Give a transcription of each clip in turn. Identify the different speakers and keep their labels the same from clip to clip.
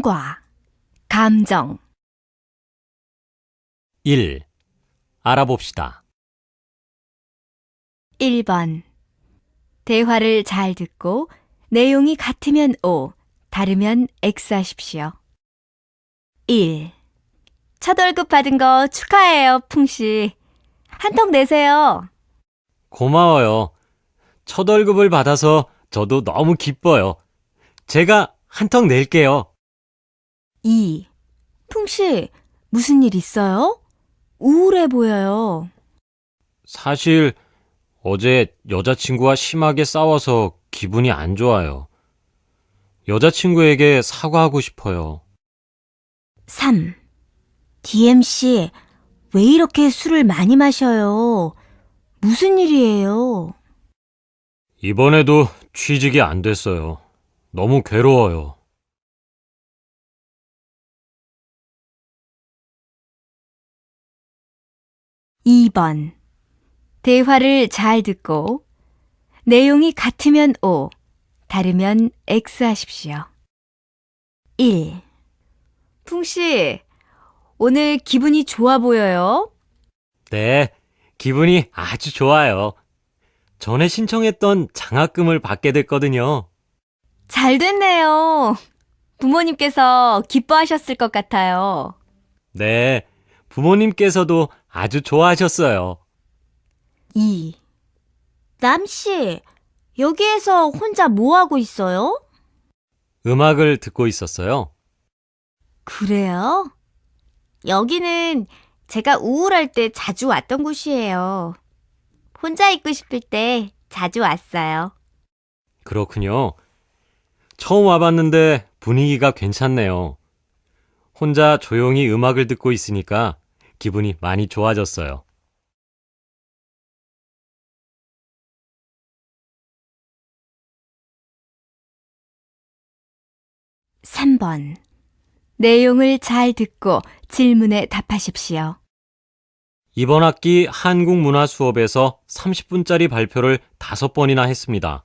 Speaker 1: 통과, 감정.
Speaker 2: 1. 알아봅시다.
Speaker 1: 1번. 대화를 잘 듣고 내용이 같으면 O, 다르면 X 하십시오. 1. 첫 월급 받은 거 축하해요, 풍씨. 한턱 내세요.
Speaker 2: 고마워요. 첫 월급을 받아서 저도 너무 기뻐요. 제가 한턱 낼게요.
Speaker 1: 2. 풍씨, 무슨 일 있어요? 우울해 보여요.
Speaker 2: 사실 어제 여자친구와 심하게 싸워서 기분이 안 좋아요. 여자친구에게 사과하고 싶어요.
Speaker 1: 3. DM씨, 왜 이렇게 술을 많이 마셔요? 무슨 일이에요?
Speaker 2: 이번에도 취직이 안 됐어요. 너무 괴로워요.
Speaker 1: 2번. 대화를 잘 듣고 내용이 같으면 O, 다르면 X 하십시오. 1. 풍씨, 오늘 기분이 좋아 보여요?
Speaker 2: 네, 기분이 아주 좋아요. 전에 신청했던 장학금을 받게 됐거든요.
Speaker 1: 잘 됐네요. 부모님께서 기뻐하셨을 것 같아요.
Speaker 2: 네, 부모님께서도 아주 좋아하셨어요.
Speaker 1: 2. 남씨, 여기에서 혼자 뭐 하고 있어요?
Speaker 2: 음악을 듣고 있었어요.
Speaker 1: 그래요? 여기는 제가 우울할 때 자주 왔던 곳이에요. 혼자 있고 싶을 때 자주 왔어요.
Speaker 2: 그렇군요. 처음 와봤는데 분위기가 괜찮네요. 혼자 조용히 음악을 듣고 있으니까 기분이 많이 좋아졌어요.
Speaker 1: 3번. 내용을 잘 듣고 질문에 답하십시오.
Speaker 2: 이번 학기 한국문화 수업에서 30분짜리 발표를 5번이나 했습니다.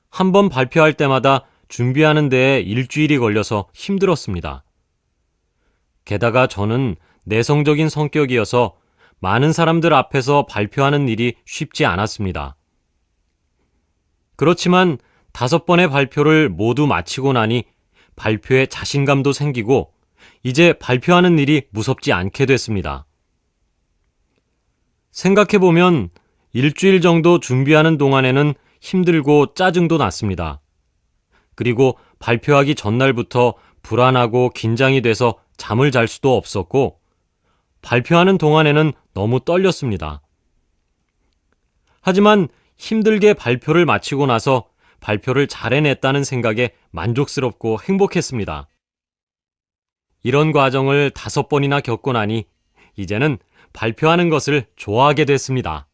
Speaker 2: 한 번 발표할 때마다 준비하는 데에 일주일이 걸려서 힘들었습니다. 게다가 저는 내성적인 성격이어서 많은 사람들 앞에서 발표하는 일이 쉽지 않았습니다. 그렇지만 5번의 발표를 모두 마치고 나니 발표에 자신감도 생기고 이제 발표하는 일이 무섭지 않게 됐습니다. 생각해보면 일주일 정도 준비하는 동안에는 힘들고 짜증도 났습니다. 그리고 발표하기 전날부터 불안하고 긴장이 돼서 잠을 잘 수도 없었고 발표하는 동안에는 너무 떨렸습니다. 하지만 힘들게 발표를 마치고 나서 발표를 잘 해냈다는 생각에 만족스럽고 행복했습니다. 이런 과정을 5번이나 겪고 나니 이제는 발표하는 것을 좋아하게 됐습니다.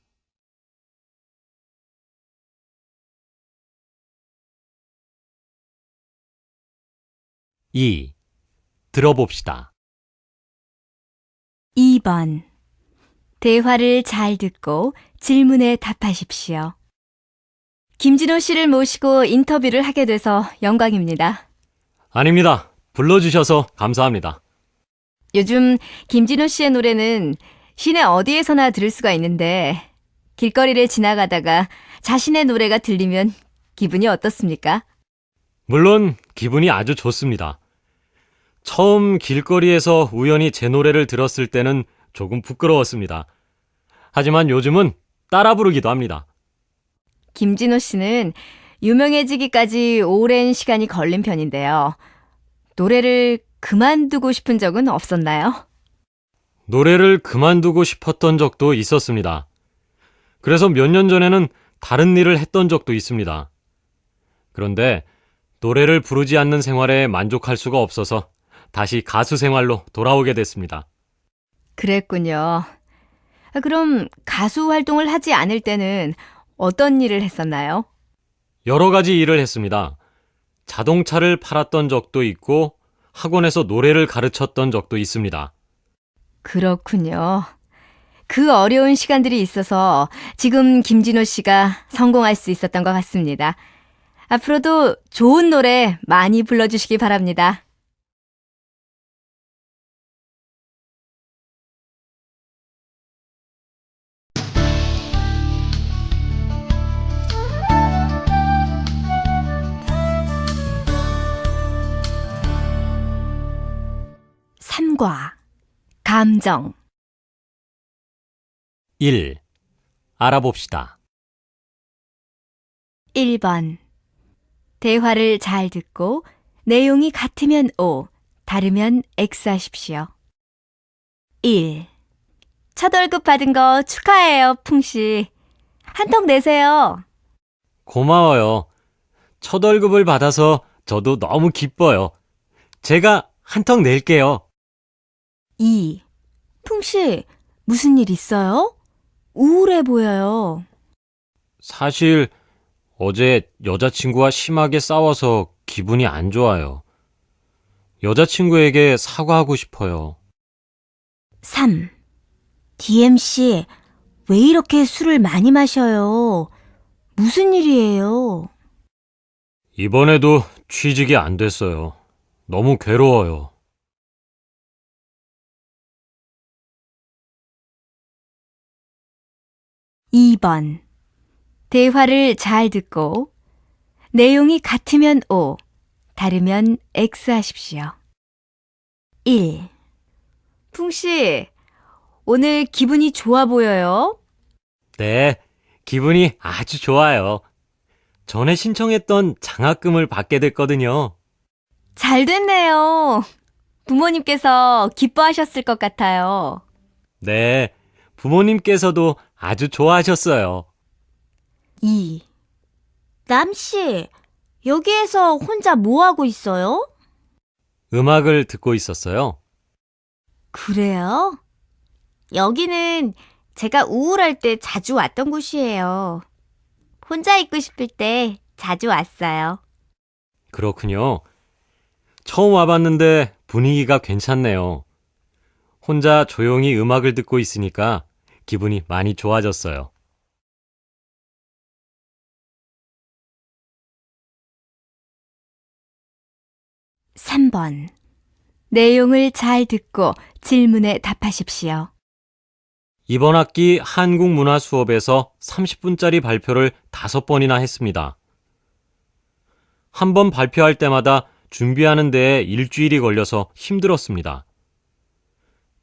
Speaker 2: 2. 들어봅시다.
Speaker 1: 2번. 대화를 잘 듣고 질문에 답하십시오. 김진호 씨를 모시고 인터뷰를 하게 돼서 영광입니다.
Speaker 2: 아닙니다. 불러주셔서 감사합니다.
Speaker 1: 요즘 김진호 씨의 노래는 시내 어디에서나 들을 수가 있는데 길거리를 지나가다가 자신의 노래가 들리면 기분이 어떻습니까?
Speaker 2: 물론 기분이 아주 좋습니다. 처음 길거리에서 우연히 제 노래를 들었을 때는 조금 부끄러웠습니다. 하지만 요즘은 따라 부르기도 합니다.
Speaker 1: 김진호 씨는 유명해지기까지 오랜 시간이 걸린 편인데요. 노래를 그만두고 싶은 적은 없었나요?
Speaker 2: 노래를 그만두고 싶었던 적도 있었습니다. 그래서 몇 년 전에는 다른 일을 했던 적도 있습니다. 그런데 노래를 부르지 않는 생활에 만족할 수가 없어서 다시 가수 생활로 돌아오게 됐습니다.
Speaker 1: 그랬군요. 그럼 가수 활동을 하지 않을 때는 어떤 일을 했었나요?
Speaker 2: 여러 가지 일을 했습니다. 자동차를 팔았던 적도 있고 학원에서 노래를 가르쳤던 적도 있습니다.
Speaker 1: 그렇군요. 그 어려운 시간들이 있어서 지금 김진호 씨가 성공할 수 있었던 것 같습니다. 앞으로도 좋은 노래 많이 불러주시기 바랍니다. 삼과 감정
Speaker 2: 1. 알아봅시다.
Speaker 1: 1번 대화를 잘 듣고 내용이 같으면 O, 다르면 X 하십시오. 1. 첫 월급 받은 거 축하해요, 풍씨. 한턱 내세요.
Speaker 2: 고마워요. 첫 월급을 받아서 저도 너무 기뻐요. 제가 한턱 낼게요.
Speaker 1: 2. 풍씨, 무슨 일 있어요? 우울해 보여요.
Speaker 2: 사실 어제 여자친구와 심하게 싸워서 기분이 안 좋아요. 여자친구에게 사과하고 싶어요.
Speaker 1: 3. DM씨, 왜 이렇게 술을 많이 마셔요? 무슨 일이에요?
Speaker 2: 이번에도 취직이 안 됐어요. 너무 괴로워요.
Speaker 1: 2번 대화를 잘 듣고 내용이 같으면 O, 다르면 X 하십시오. 1. 풍씨, 오늘 기분이 좋아 보여요?
Speaker 2: 네, 기분이 아주 좋아요. 전에 신청했던 장학금을 받게 됐거든요.
Speaker 1: 잘 됐네요. 부모님께서 기뻐하셨을 것 같아요.
Speaker 2: 네, 부모님께서도 아주 좋아하셨어요.
Speaker 1: 2. 남씨, 여기에서 혼자 뭐 하고 있어요?
Speaker 2: 음악을 듣고 있었어요.
Speaker 1: 그래요? 여기는 제가 우울할 때 자주 왔던 곳이에요. 혼자 있고 싶을 때 자주 왔어요.
Speaker 2: 그렇군요. 처음 와봤는데 분위기가 괜찮네요. 혼자 조용히 음악을 듣고 있으니까 기분이 많이 좋아졌어요.
Speaker 1: 3번 내용을 잘 듣고 질문에 답하십시오.
Speaker 2: 이번 학기 한국문화 수업에서 30분짜리 발표를 5번이나 했습니다. 한 번 발표할 때마다 준비하는 데에 일주일이 걸려서 힘들었습니다.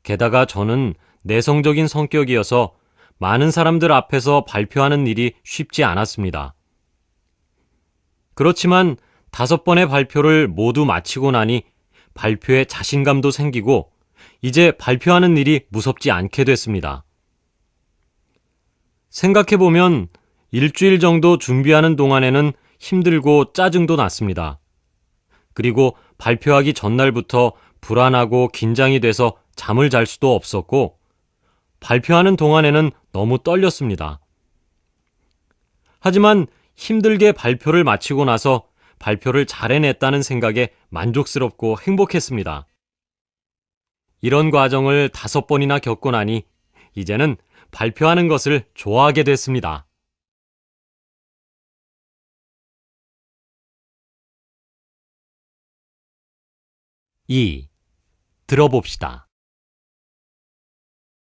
Speaker 2: 게다가 저는 내성적인 성격이어서 많은 사람들 앞에서 발표하는 일이 쉽지 않았습니다. 그렇지만 5번의 발표를 모두 마치고 나니 발표에 자신감도 생기고 이제 발표하는 일이 무섭지 않게 됐습니다. 생각해보면 일주일 정도 준비하는 동안에는 힘들고 짜증도 났습니다. 그리고 발표하기 전날부터 불안하고 긴장이 돼서 잠을 잘 수도 없었고 발표하는 동안에는 너무 떨렸습니다. 하지만 힘들게 발표를 마치고 나서 발표를 잘 해냈다는 생각에 만족스럽고 행복했습니다. 이런 과정을 5번이나 겪고 나니 이제는 발표하는 것을 좋아하게 됐습니다. 2. 들어봅시다.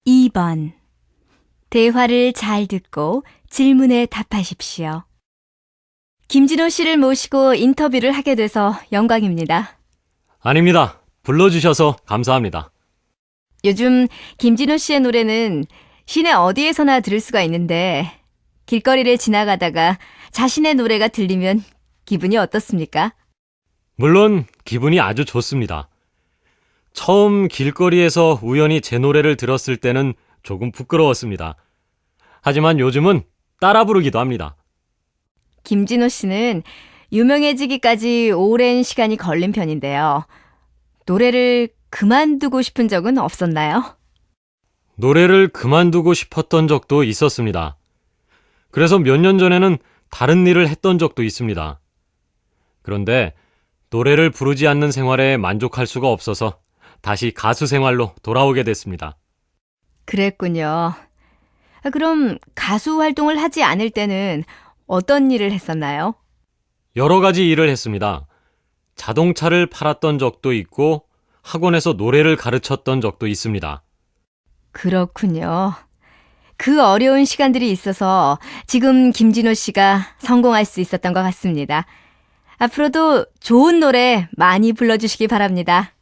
Speaker 1: 2번 대화를 잘 듣고 질문에 답하십시오. 김진호 씨를 모시고 인터뷰를 하게 돼서 영광입니다.
Speaker 2: 아닙니다. 불러주셔서 감사합니다.
Speaker 1: 요즘 김진호 씨의 노래는 시내 어디에서나 들을 수가 있는데 길거리를 지나가다가 자신의 노래가 들리면 기분이 어떻습니까?
Speaker 2: 물론 기분이 아주 좋습니다. 처음 길거리에서 우연히 제 노래를 들었을 때는 조금 부끄러웠습니다. 하지만 요즘은 따라 부르기도 합니다.
Speaker 1: 김진호 씨는 유명해지기까지 오랜 시간이 걸린 편인데요. 노래를 그만두고 싶은 적은 없었나요?
Speaker 2: 노래를 그만두고 싶었던 적도 있었습니다. 그래서 몇 년 전에는 다른 일을 했던 적도 있습니다. 그런데 노래를 부르지 않는 생활에 만족할 수가 없어서 다시 가수 생활로 돌아오게 됐습니다.
Speaker 1: 그랬군요. 그럼 가수 활동을 하지 않을 때는 어떤 일을 했었나요?
Speaker 2: 여러 가지 일을 했습니다. 자동차를 팔았던 적도 있고 학원에서 노래를 가르쳤던 적도 있습니다.
Speaker 1: 그렇군요. 그 어려운 시간들이 있어서 지금 김진호 씨가 성공할 수 있었던 것 같습니다. 앞으로도 좋은 노래 많이 불러주시기 바랍니다.